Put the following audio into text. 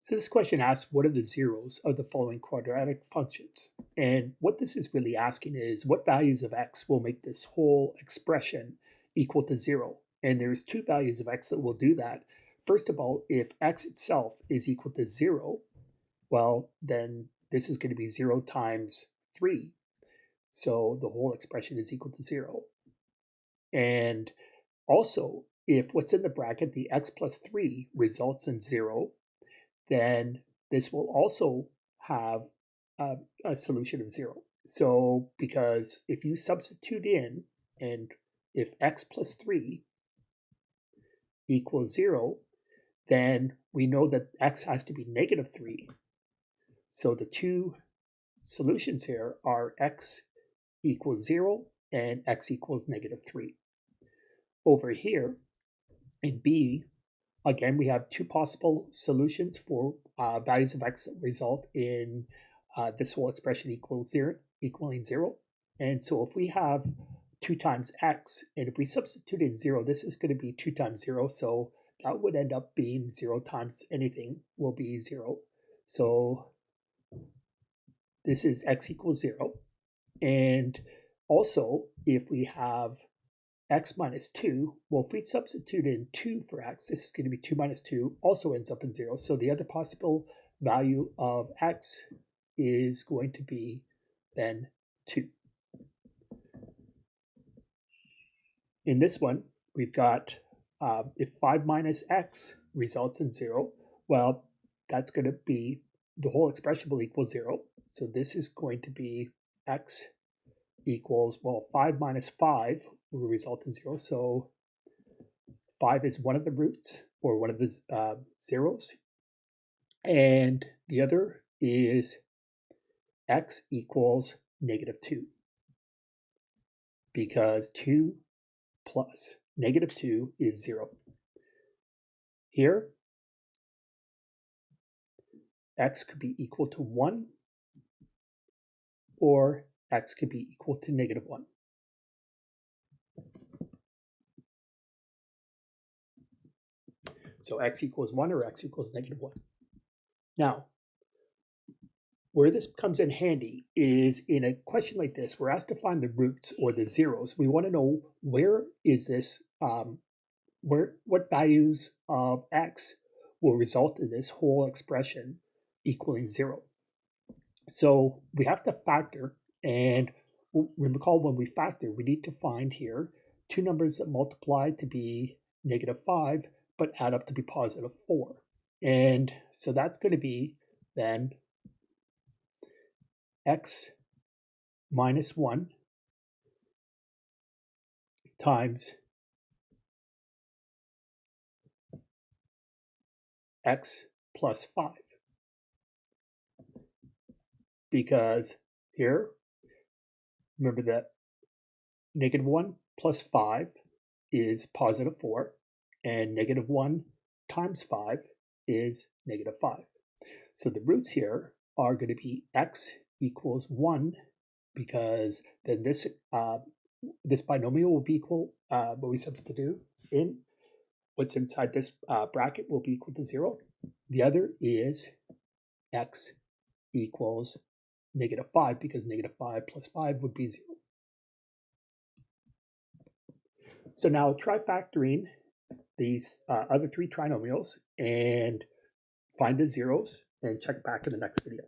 So this question asks, what are the zeros of the following quadratic functions? And what this is really asking is, what values of x will make this whole expression equal to 0? And there's two values of x that will do that. First of all, if x itself is equal to 0, well, then this is going to be 0 times 3. So the whole expression is equal to 0. And also, if what's in the bracket, the x plus 3, results in 0, then this will also have a solution of 0. So because if you substitute in, and if x plus 3 equals 0, then we know that x has to be negative 3. So the two solutions here are x equals 0 and x equals negative 3. Over here in B, again, we have two possible solutions for values of x that result in this whole expression equaling 0. And so if we have 2 times x, and if we substitute in 0, this is going to be 2 times 0. So that would end up being 0 times anything will be 0. So this is x equals 0. And also, if we have x minus 2, well, if we substitute in 2 for x, this is going to be 2 minus 2, also ends up in 0. So the other possible value of x is going to be then 2. In this one, we've got if 5 minus x results in 0, well, that's going to be the whole expression will equal 0. So this is going to be x equals, well, 5 minus 5 will result in 0. So 5 is one of the roots, or one of the zeros. And the other is x equals negative 2. Because 2 plus negative 2 is 0. Here, x could be equal to 1, or x could be equal to negative 1. So x equals 1 or x equals negative 1. Now, where this comes in handy is in a question like this, we're asked to find the roots or the zeros. We want to know where is this, what values of x will result in this whole expression equaling 0. So we have to factor, and recall when we factor, we need to find here two numbers that multiply to be negative 5, but add up to be positive 4. And so that's going to be then x minus 1 times x plus 5. Because here, remember that negative 1 plus 5 is positive 4, and negative 1 times 5 is negative 5. So the roots here are going to be x equals 1, because then this binomial will be equal, when we substitute in, what's inside this bracket will be equal to 0. The other is x equals negative 5, because negative 5 plus 5 would be 0. So now try factoring these other three trinomials and find the zeros, and check back in the next video.